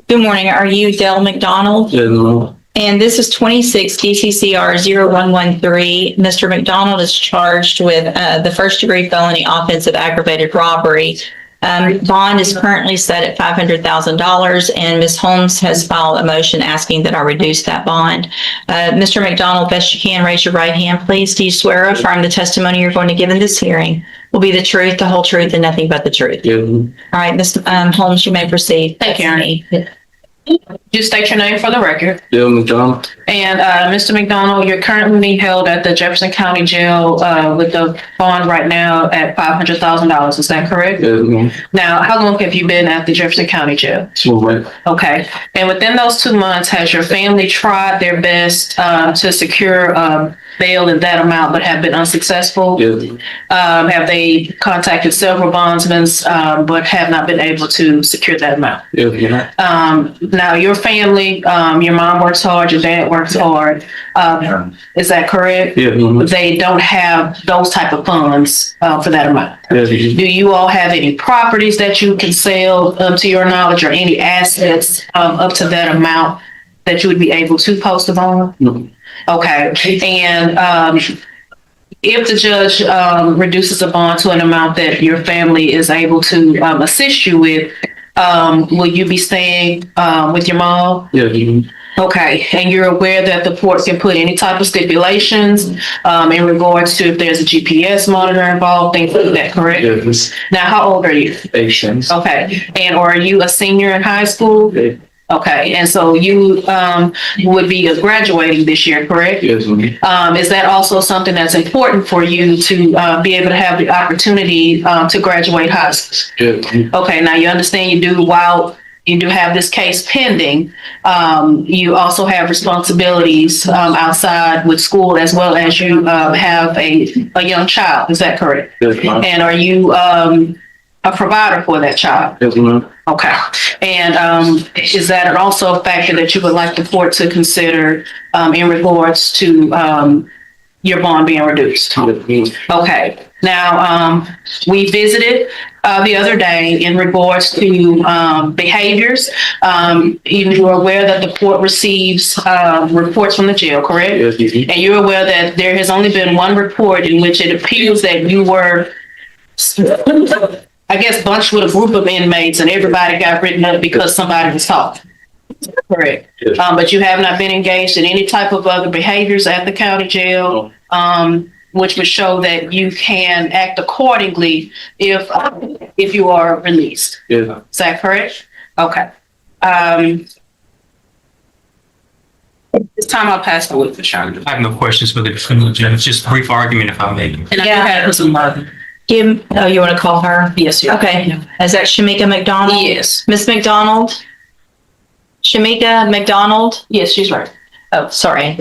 Good morning. Are you Dale McDonald? Yeah, no. And this is 26 DCCR 0113. Mr. McDonald is charged with the first-degree felony offensive aggravated robbery. Bond is currently set at $500,000, and Ms. Holmes has filed a motion asking that I reduce that bond. Mr. McDonald, best you can, raise your right hand, please. Do you swear or affirm the testimony you're going to give in this hearing will be the truth, the whole truth, and nothing but the truth? Yeah. All right, Ms. Holmes, you may proceed. Thank you, Ernie. Just state your name for the record. Dale McDonald. And Mr. McDonald, you're currently being held at the Jefferson County Jail with the bond right now at $500,000. Is that correct? Yeah, no. Now, how long have you been at the Jefferson County Jail? 2 months. Okay. And within those 2 months, has your family tried their best to secure bail in that amount but have been unsuccessful? Yeah. Have they contacted several bondsmen but have not been able to secure that amount? Yeah. Now, your family, your mom works hard, your dad works hard. Is that correct? Yeah. No. They don't have those type of funds for that amount. Yeah. Do you all have any properties that you can sell to your knowledge, or any assets up to that amount that you would be able to post a bond? No. Okay. And if the judge reduces a bond to an amount that your family is able to assist you with, will you be staying with your mom? Yeah. Okay, and you're aware that the court can put any type of stipulations in regards to if there's a GPS monitor involved, things like that, correct? Yeah. Now, how old are you? Patience. Okay, and are you a senior in high school? Yeah. Okay, and so you would be graduating this year, correct? Yes. Is that also something that's important for you to be able to have the opportunity to graduate high school? Yeah. Okay, now you understand while you do have this case pending, you also have responsibilities outside with school, as well as you have a young child. Is that correct? Yes, ma'am. And are you a provider for that child? Yes, ma'am. Okay. And is that also a factor that you would like the court to consider in regards to your bond being reduced? Yes. Okay. Now, we visited the other day in regards to behaviors. You are aware that the court receives reports from the jail, correct? Yes. And you're aware that there has only been one report in which it appears that you were, I guess, bunched with a group of inmates and everybody got written up because somebody was talking. Correct. Yes. But you have not been engaged in any type of other behaviors at the county jail, which would show that you can act accordingly if you are released. Yeah. Is that correct? Okay. This time I'll pass the witness, Sean. I have no questions for the defendant, Judge. Just a brief argument, if I may. And I do have some mother. Oh, you want to call her? Yes, yes. Okay. Is that Shamika McDonald? Yes. Ms. McDonald? Shamika McDonald? Yes, she's right. Oh, sorry.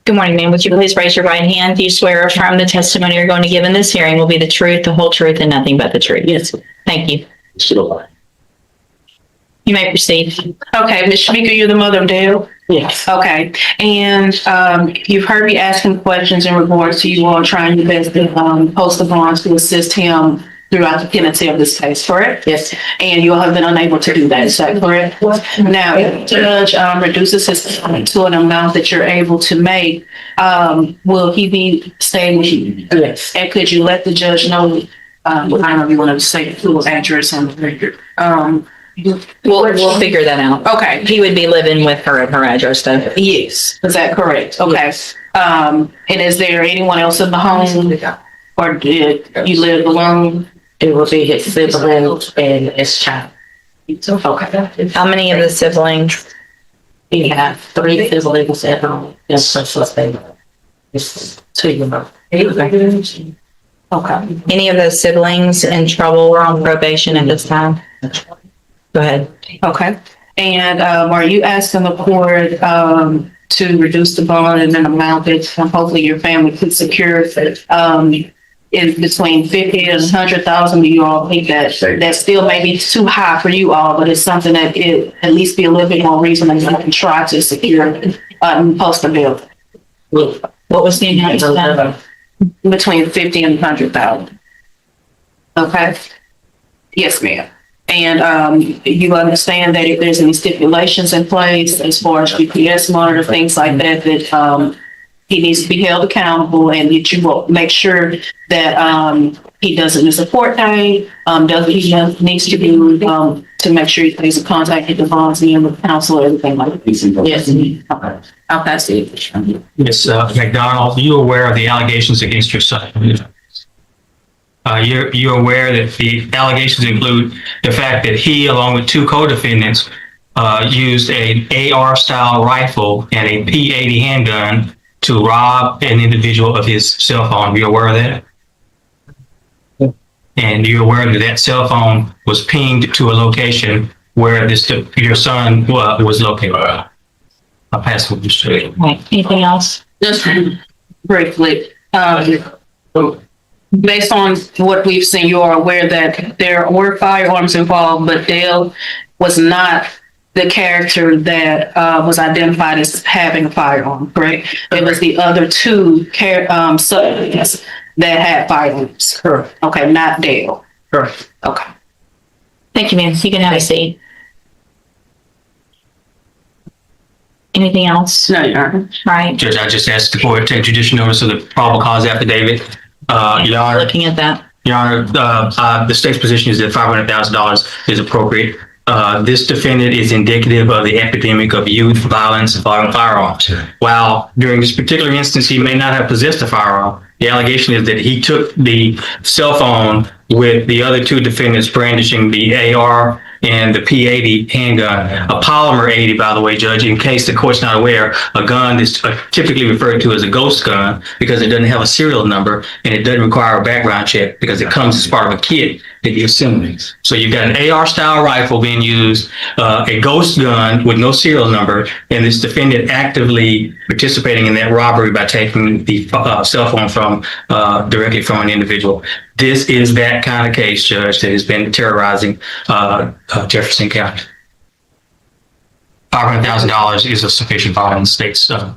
Good morning, ma'am. Would you please raise your right hand? Do you swear or affirm the testimony you're going to give in this hearing will be the truth, the whole truth, and nothing but the truth? Yes. Thank you. Sure. You may proceed. Okay, Ms. Shamika, you're the mother of Dale? Yes. Okay, and you've heard me asking questions in regards to you all trying your best to post the bonds to assist him throughout the pendency of this case, correct? Yes. And you all have been unable to do that, is that correct? Now, if the judge reduces his bond to an amount that you're able to make, will he be staying with you? Yes. And could you let the judge know, I don't know if you want to say the full address on the record? We'll figure that out. Okay. He would be living with her at her address, though. Yes, is that correct? Okay. And is there anyone else in the home, or did you live alone? It will be his siblings and his child. Okay. How many of the siblings? He have 3 siblings at home. Yes, so it's 2 years old. Okay. Any of those siblings in trouble or on probation at this time? Go ahead. Okay. And are you asking the court to reduce the bond in an amount that hopefully your family could secure is between 50 and 100,000, you all think that still may be too high for you all, but it's something that it at least be a little bit more reasonable and you can try to secure, post a bill What was the amount? between 50 and 100,000. Okay? Yes, ma'am. And, you understand that if there's any stipulations in place as far as GPS monitor, things like that, that, he needs to be held accountable and that you will make sure that, he doesn't miss a court date, he needs to do, to make sure he stays in contact with the bonds and with counsel or everything like that. Yes. Okay. I'll pass it. Ms. McDonald, you aware of the allegations against your son? You're aware that the allegations include the fact that he, along with two co-defendants, used an AR-style rifle and a P80 handgun to rob an individual of his cell phone. You're aware of that? And you're aware that that cell phone was pinged to a location where your son was located. I'll pass what you said. Right. Anything else? Just briefly, based on what we've seen, you are aware that there were firearms involved, but Dale was not the character that was identified as having a firearm, correct? It was the other two suspects that had firearms. Correct. Okay, not Dale. Correct. Okay. Thank you, ma'am. You can have a seat. Anything else? No, Your Honor. Right. Judge, I just asked the court to take judicial notice of the probable cause affidavit. Your Honor, Looking at that. Your Honor, the state's position is that $500,000 is appropriate. This defendant is indicative of the epidemic of youth violence involving firearms. While during this particular instance, he may not have possessed a firearm, the allegation is that he took the cell phone with the other two defendants brandishing the AR and the P80 handgun, a polymer 80, by the way, Judge, in case the court's not aware, a gun is typically referred to as a ghost gun because it doesn't have a serial number and it doesn't require a background check because it comes as part of a kit that you assemble. So you've got an AR-style rifle being used, a ghost gun with no serial number, and this defendant actively participating in that robbery by taking the cell phone directly from an individual. This is that kind of case, Judge, that has been terrorizing Jefferson County. $500,000 is a sufficient fine in the state's sorry.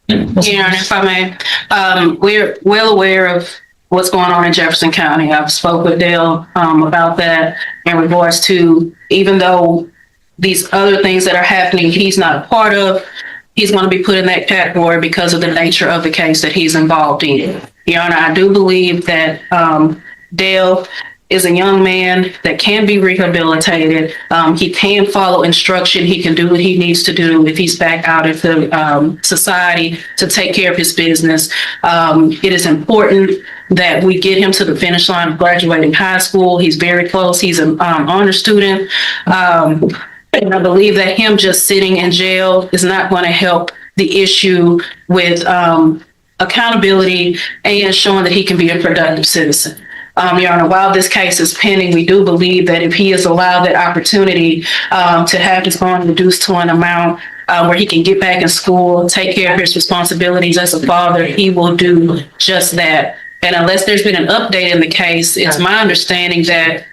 Your Honor, if I may, we're well aware of what's going on in Jefferson County. I've spoke with Dale about that in regards to, even though these other things that are happening, he's not a part of, he's going to be put in that category because of the nature of the case that he's involved in. Your Honor, I do believe that Dale is a young man that can be rehabilitated. He can follow instruction. He can do what he needs to do if he's back out of the society to take care of his business. It is important that we get him to the finish line of graduating high school. He's very close. He's an honor student. And I believe that him just sitting in jail is not going to help the issue with accountability and showing that he can be a productive citizen. Your Honor, while this case is pending, we do believe that if he is allowed that opportunity to have his bond reduced to an amount where he can get back in school, take care of his responsibilities as a father, he will do just that. And unless there's been an update in the case, it's my understanding that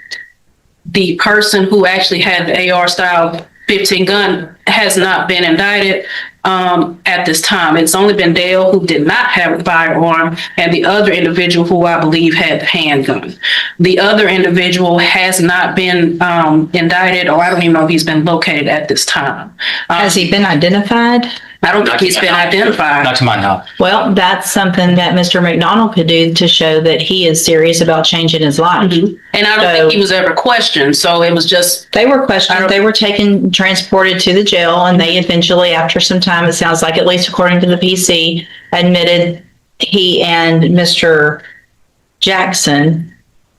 the person who actually had the AR-style 15 gun has not been indicted at this time. It's only been Dale who did not have a firearm and the other individual who I believe had the handgun. The other individual has not been indicted, or I don't even know if he's been located at this time. Has he been identified? I don't think he's been identified. Not to my knowledge. Well, that's something that Mr. McDonald could do to show that he is serious about changing his life. And I don't think he was ever questioned. So it was just, They were questioned. They were transported to the jail, and they eventually, after some time, it sounds like, at least according to the PC, admitted he and Mr. Jackson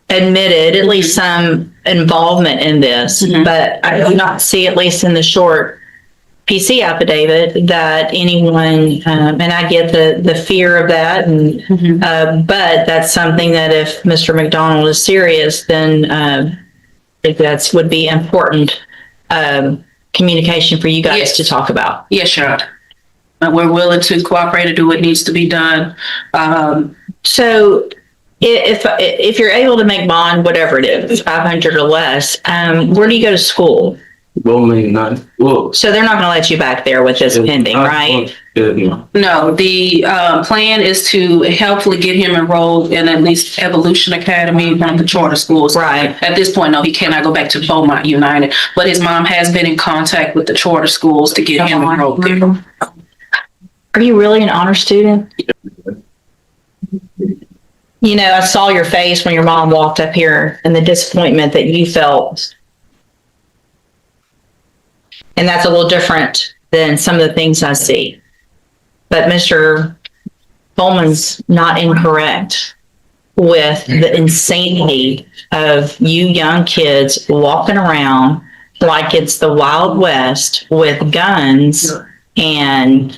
admitted at least some involvement in this. But I do not see, at least in the short PC affidavit, that anyone, and I get the fear of that, and but that's something that if Mr. McDonald is serious, then I think that would be important communication for you guys to talk about. yes, Your Honor. We're willing to cooperate and do what needs to be done. So if you're able to make bond, whatever it is, 500 or less, where do you go to school? Well, maybe not. Well. So they're not going to let you back there with this pending, right? Yeah. No, the plan is to helpfully get him enrolled in at least Evolution Academy, one of the charter schools. Right. At this point, no, he cannot go back to Beaumont United, but his mom has been in contact with the charter schools to get him enrolled there. Are you really an honor student? You know, I saw your face when your mom walked up here and the disappointment that you felt. And that's a little different than some of the things I see. But Mr. Bowman's not incorrect with the insanity of you young kids walking around like it's the Wild West with guns and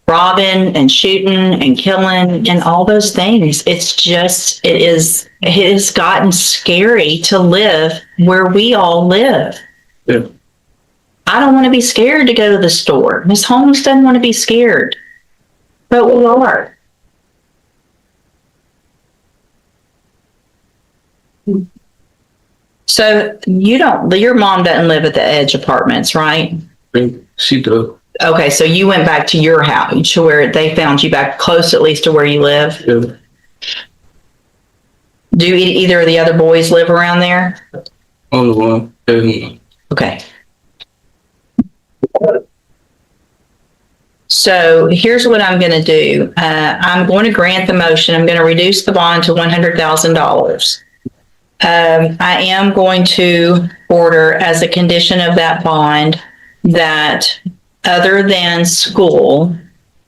robbing and shooting and killing and all those things. It's just, it has gotten scary to live where we all live. Yeah. I don't want to be scared to go to the store. Ms. Holmes doesn't want to be scared. But we are. So your mom doesn't live at the Edge Apartments, right? She does. Okay, so you went back to your house, to where they found you back close at least to where you live? Yeah. Do either of the other boys live around there? Only one. Yeah. Okay. So here's what I'm going to do. I'm going to grant the motion. I'm going to reduce the bond to $100,000. I am going to order as a condition of that bond that other than school,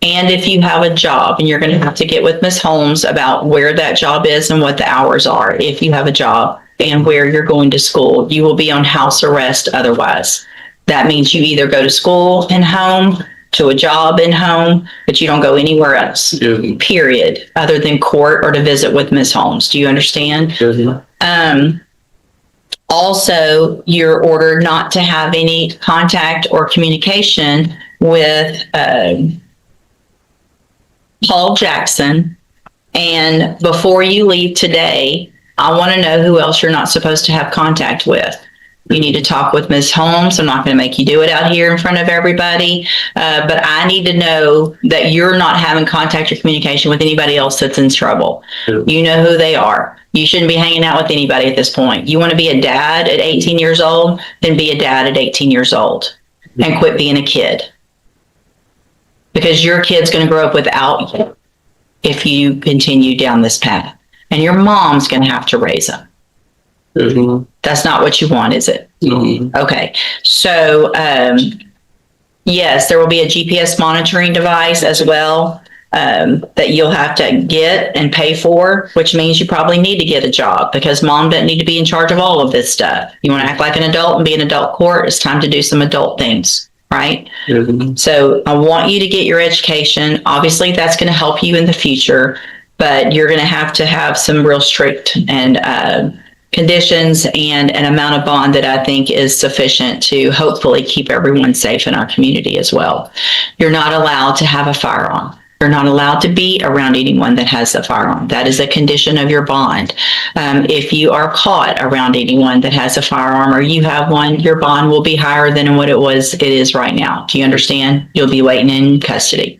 and if you have a job, and you're going to have to get with Ms. Holmes about where that job is and what the hours are, if you have a job and where you're going to school, you will be on house arrest otherwise. That means you either go to school and home, to a job and home, but you don't go anywhere else, period, other than court or to visit with Ms. Holmes. Do you understand? Also, you're ordered not to have any contact or communication with Paul Jackson. And before you leave today, I want to know who else you're not supposed to have contact with. You need to talk with Ms. Holmes. I'm not going to make you do it out here in front of everybody, but I need to know that you're not having contact or communication with anybody else that's in trouble. You know who they are. You shouldn't be hanging out with anybody at this point. You want to be a dad at 18 years old, then be a dad at 18 years old and quit being a kid. Because your kid's going to grow up without you if you continue down this path. And your mom's going to have to raise them. That's not what you want, is it? Okay. So, yes, there will be a GPS monitoring device as well that you'll have to get and pay for, which means you probably need to get a job because mom doesn't need to be in charge of all of this stuff. You want to act like an adult and be an adult court, it's time to do some adult things, right? So I want you to get your education. Obviously, that's going to help you in the future, but you're going to have some real strict and conditions and an amount of bond that I think is sufficient to hopefully keep everyone safe in our community as well. You're not allowed to have a firearm. You're not allowed to be around anyone that has a firearm. That is a condition of your bond. If you are caught around anyone that has a firearm or you have one, your bond will be higher than what it is right now. Do you understand? You'll be waiting in custody.